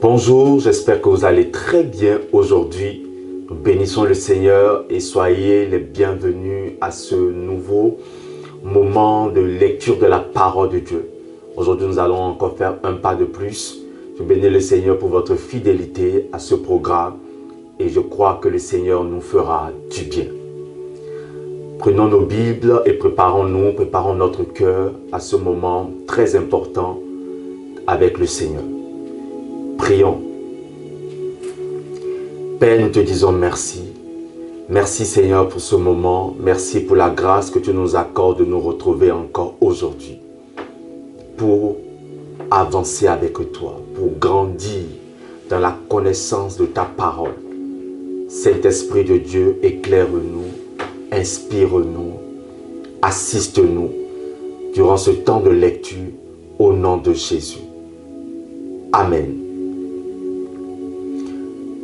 Bonjour, j'espère que vous allez très bien aujourd'hui. Nous bénissons le Seigneur et soyez les bienvenus à ce nouveau moment de lecture de la parole de Dieu. Aujourd'hui, nous allons encore faire un pas de plus. Je bénis le Seigneur pour votre fidélité à ce programme et je crois que le Seigneur nous fera du bien. Prenons nos Bibles et préparons notre cœur à ce moment très important avec le Seigneur. Prions. Père, nous te disons merci. Merci Seigneur pour ce moment. Merci pour la grâce que tu nous accordes de nous retrouver encore aujourd'hui. Pour avancer avec toi, pour grandir dans la connaissance de ta parole. Saint-Esprit de Dieu, éclaire-nous, inspire-nous, assiste-nous durant ce temps de lecture au nom de Jésus. Amen.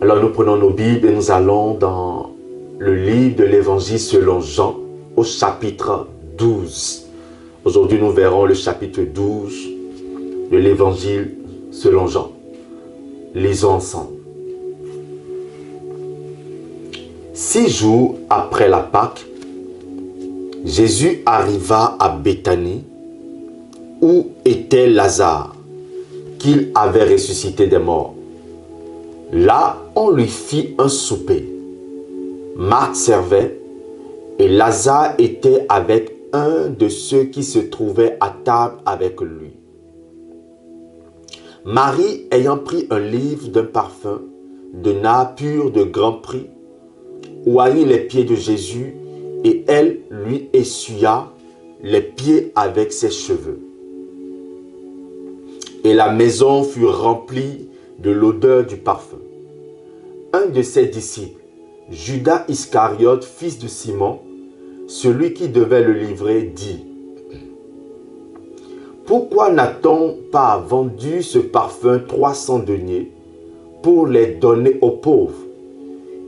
Alors nous prenons nos Bibles et nous allons dans le livre de l'Évangile selon Jean au chapitre 12. Aujourd'hui nous verrons le chapitre 12 de l'Évangile selon Jean. Lisons ensemble. 6 jours après la Pâque, Jésus arriva à Béthanie où était Lazare, qu'il avait ressuscité des morts. Là, on lui fit un souper. Marthe servait et Lazare était avec un de ceux qui se trouvaient à table avec lui. Marie, ayant pris un livre d'un parfum de nard pur de grand prix, oignit les pieds de Jésus et elle lui essuya les pieds avec ses cheveux. Et la maison fut remplie de l'odeur du parfum. Un de ses disciples, Judas Iscariote, fils de Simon, celui qui devait le livrer, dit: « Pourquoi n'a-t-on pas vendu ce parfum 300 deniers pour les donner aux pauvres ?»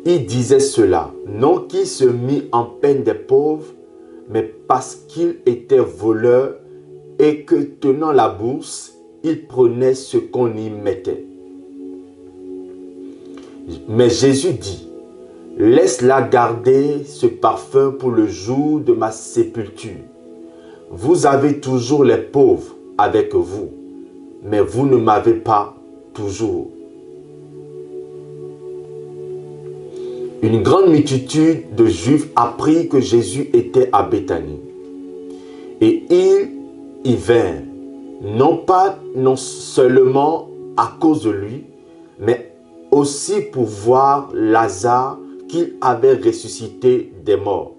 Il disait cela, non qu'il se mit en peine des pauvres, mais parce qu'il était voleur et que, tenant la bourse, il prenait ce qu'on y mettait. Mais Jésus dit: « Laisse-la garder ce parfum pour le jour de ma sépulture. Vous avez toujours les pauvres avec vous, mais vous ne m'avez pas toujours. » Une grande multitude de Juifs apprit que Jésus était à Béthanie. Et ils y vinrent, non seulement à cause de lui, mais aussi pour voir Lazare qu'il avait ressuscité des morts.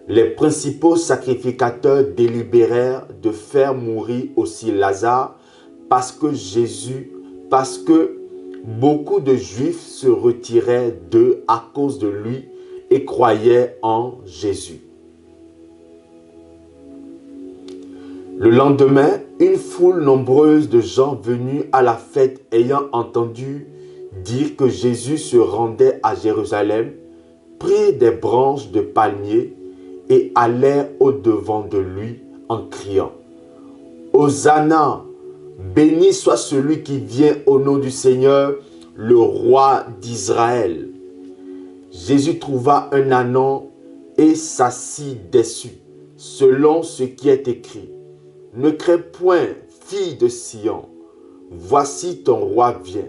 Les principaux sacrificateurs délibérèrent de faire mourir aussi Lazare parce que beaucoup de Juifs se retiraient d'eux à cause de lui et croyaient en Jésus. Le lendemain, une foule nombreuse de gens venus à la fête ayant entendu dire que Jésus se rendait à Jérusalem, prirent des branches de palmier et allèrent au-devant de lui en criant: « Hosanna! Béni soit celui qui vient au nom du Seigneur, le roi d'Israël. » Jésus trouva un ânon et s'assit dessus, selon ce qui est écrit: « Ne crains point, fille de Sion, voici ton roi vient,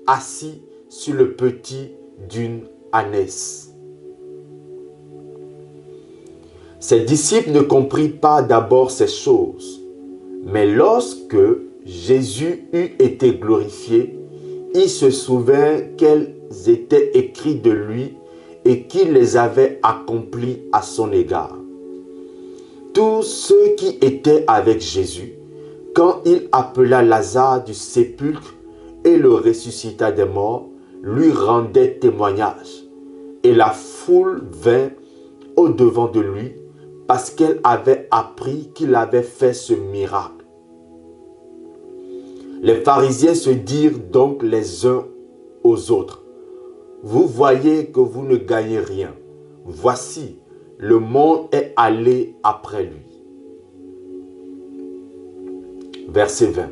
assis sur le petit d'une ânesse. » Ses disciples ne comprirent pas d'abord ces choses, mais lorsque Jésus eut été glorifié, il se souvint qu'elles étaient écrites de lui et qu'il les avait accomplies à son égard. Tous ceux qui étaient avec Jésus, quand il appela Lazare du sépulcre et le ressuscita des morts, lui rendaient témoignage. Et la foule vint au-devant de lui parce qu'elle avait appris qu'il avait fait ce miracle. Les pharisiens se dirent donc les uns aux autres: « Vous voyez que vous ne gagnez rien. Voici, le monde est allé après lui. » Verset 20.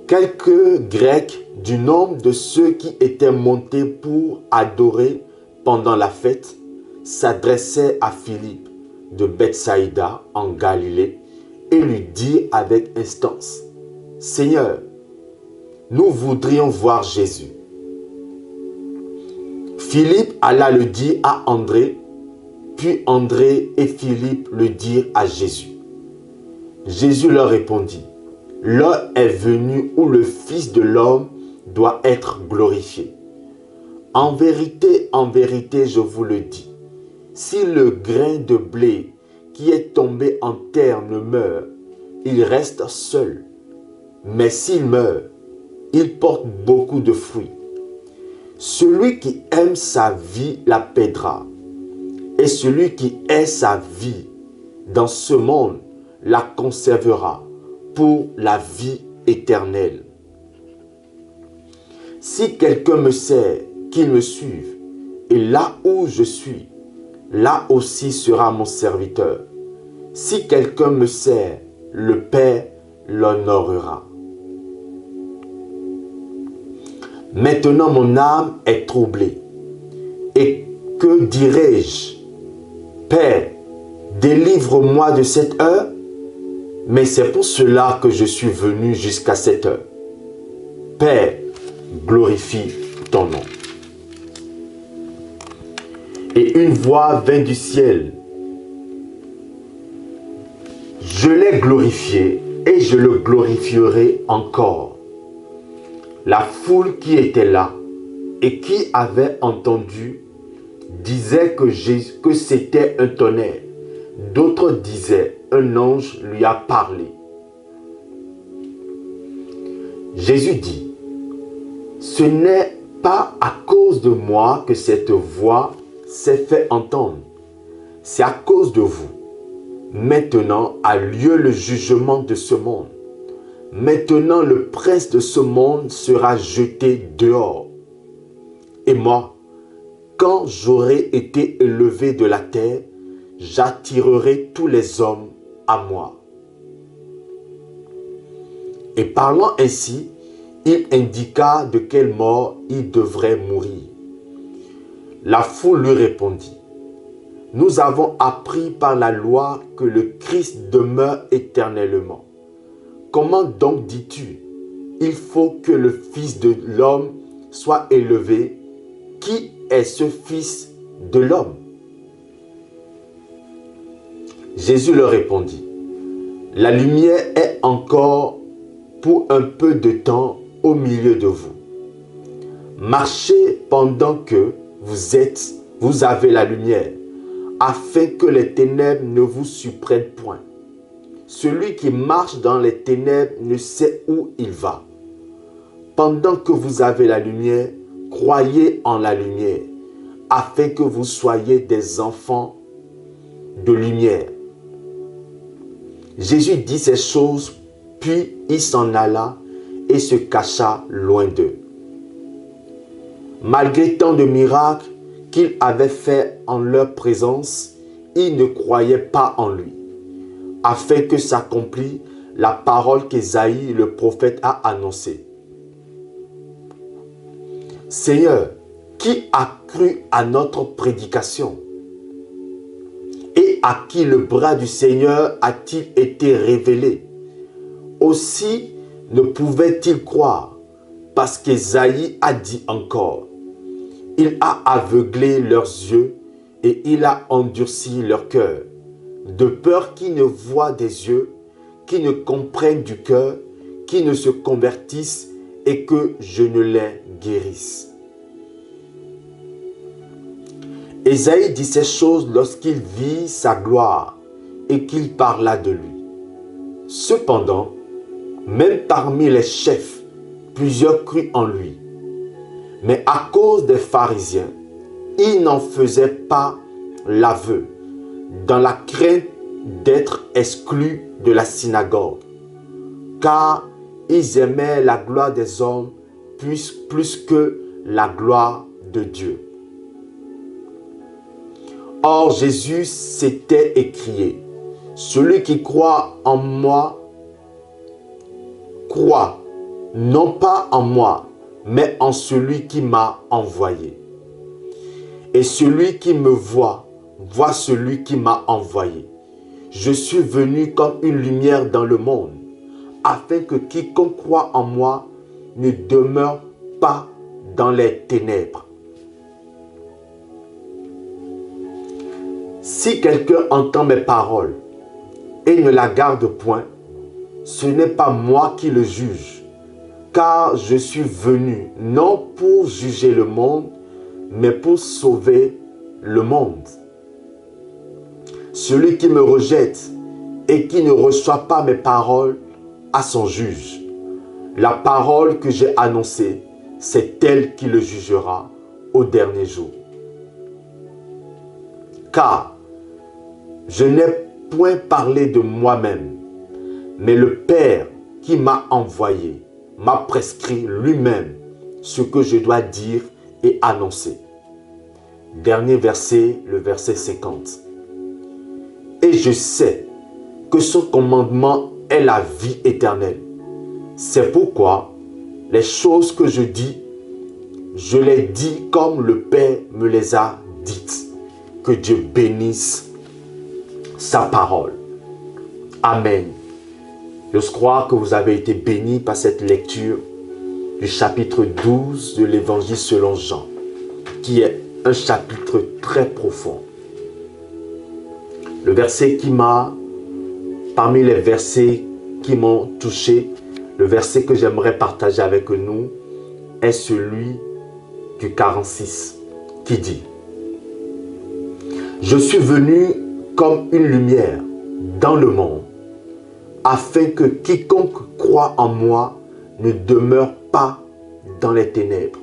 Quelques Grecs du nombre de ceux qui étaient montés pour adorer pendant la fête s'adressaient à Philippe de Bethsaïda en Galilée et lui dirent avec instance: Seigneur, nous voudrions voir Jésus. Philippe alla le dire à André, puis André et Philippe le dirent à Jésus. Jésus leur répondit: L'heure est venue où le Fils de l'homme doit être glorifié. En vérité, je vous le dis, si le grain de blé qui est tombé en terre ne meurt, il reste seul. Mais s'il meurt, il porte beaucoup de fruits. Celui qui aime sa vie la perdra, et celui qui hait sa vie dans ce monde la conservera pour la vie éternelle. Si quelqu'un me sert, qu'il me suive, et là où je suis, là aussi sera mon serviteur. Si quelqu'un me sert, le Père l'honorera. Maintenant mon âme est troublée. Et que dirai-je? Père, délivre-moi de cette heure, mais c'est pour cela que je suis venu jusqu'à cette heure. Père, glorifie ton nom. Et une voix vint du ciel. Je l'ai glorifié et je le glorifierai encore. La foule qui était là et qui avait entendu disait que c'était un tonnerre. D'autres disaient: un ange lui a parlé. Jésus dit: ce n'est pas à cause de moi que cette voix s'est fait entendre. C'est à cause de vous. Maintenant a lieu le jugement de ce monde. Maintenant le prince de ce monde sera jeté dehors. Et moi, quand j'aurai été élevé de la terre, j'attirerai tous les hommes à moi. Et parlant ainsi, il indiqua de quelle mort il devrait mourir. La foule lui répondit: nous avons appris par la loi que le Christ demeure éternellement. Comment donc dis-tu: il faut que le Fils de l'homme soit élevé? Qui est ce Fils de l'homme? Jésus leur répondit: la lumière est encore pour un peu de temps au milieu de vous. Marchez pendant que vous avez la lumière, afin que les ténèbres ne vous surprennent point. Celui qui marche dans les ténèbres ne sait où il va. Pendant que vous avez la lumière, croyez en la lumière, afin que vous soyez des enfants de lumière. Jésus dit ces choses, puis il s'en alla et se cacha loin d'eux. Malgré tant de miracles qu'il avait faits en leur présence, ils ne croyaient pas en lui, afin que s'accomplisse la parole qu'Ésaïe le prophète a annoncée. Seigneur, qui a cru à notre prédication? Et à qui le bras du Seigneur a-t-il été révélé? Aussi ne pouvait-il croire, parce qu'Ésaïe a dit encore: il a aveuglé leurs yeux et il a endurci leur cœur, de peur qu'ils ne voient des yeux, qu'ils ne comprennent du cœur, qu'ils ne se convertissent et que je ne les guérisse. Ésaïe dit ces choses lorsqu'il vit sa gloire et qu'il parla de lui. Cependant, même parmi les chefs, plusieurs crurent en lui. Mais à cause des pharisiens, ils n'en faisaient pas l'aveu, dans la crainte d'être exclus de la synagogue, car ils aimaient la gloire des hommes plus que la gloire de Dieu. Or Jésus s'était écrié: celui qui croit en moi, croit non pas en moi, mais en celui qui m'a envoyé. Et celui qui me voit celui qui m'a envoyé. Je suis venu comme une lumière dans le monde, afin que quiconque croit en moi ne demeure pas dans les ténèbres. Si quelqu'un entend mes paroles et ne la garde point, ce n'est pas moi qui le juge, car je suis venu non pour juger le monde, mais pour sauver le monde. Celui qui me rejette et qui ne reçoit pas mes paroles a son juge. La parole que j'ai annoncée, c'est elle qui le jugera au dernier jour. Car je n'ai point parlé de moi-même, mais le Père qui m'a envoyé m'a prescrit lui-même ce que je dois dire et annoncer. Dernier verset, le verset 50. Et je sais que son commandement est la vie éternelle. C'est pourquoi les choses que je dis, je les dis comme le Père me les a dites. Que Dieu bénisse sa parole. Amen. Je crois que vous avez été bénis par cette lecture du chapitre 12 de l'Évangile selon Jean, qui est un chapitre très profond. Le verset qui m'a, parmi les versets qui m'ont touché, le verset que j'aimerais partager avec nous est celui du 46 qui dit: Je suis venu comme une lumière dans le monde, afin que quiconque croit en moi ne demeure pas dans les ténèbres.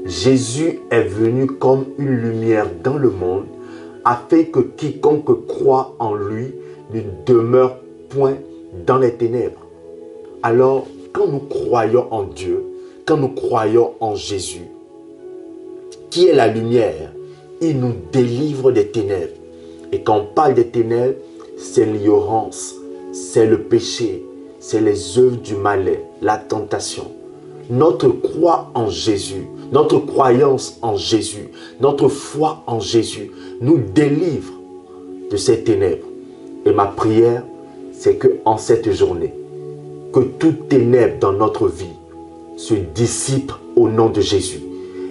Jésus est venu comme une lumière dans le monde, afin que quiconque croit en lui ne demeure point dans les ténèbres. Alors, quand nous croyons en Dieu, quand nous croyons en Jésus, qui est la lumière, il nous délivre des ténèbres. Et quand on parle des ténèbres, c'est l'ignorance, c'est le péché, c'est les œuvres du malin, la tentation. Notre croix en Jésus, notre croyance en Jésus, notre foi en Jésus nous délivre de ces ténèbres. Et ma prière, c'est qu'en cette journée, que toute ténèbre dans notre vie se dissipe au nom de Jésus.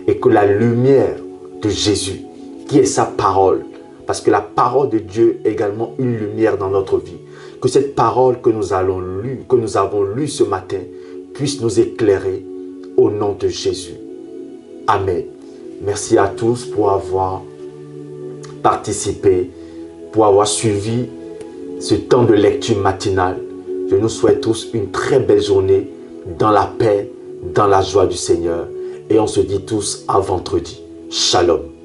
Et que la lumière de Jésus, qui est sa parole, parce que la parole de Dieu est également une lumière dans notre vie, que cette parole que nous avons lue ce matin puisse nous éclairer au nom de Jésus. Amen. Merci à tous pour avoir participé, pour avoir suivi ce temps de lecture matinale. Je nous souhaite tous une très belle journée dans la paix, dans la joie du Seigneur. Et on se dit tous à vendredi. Shalom.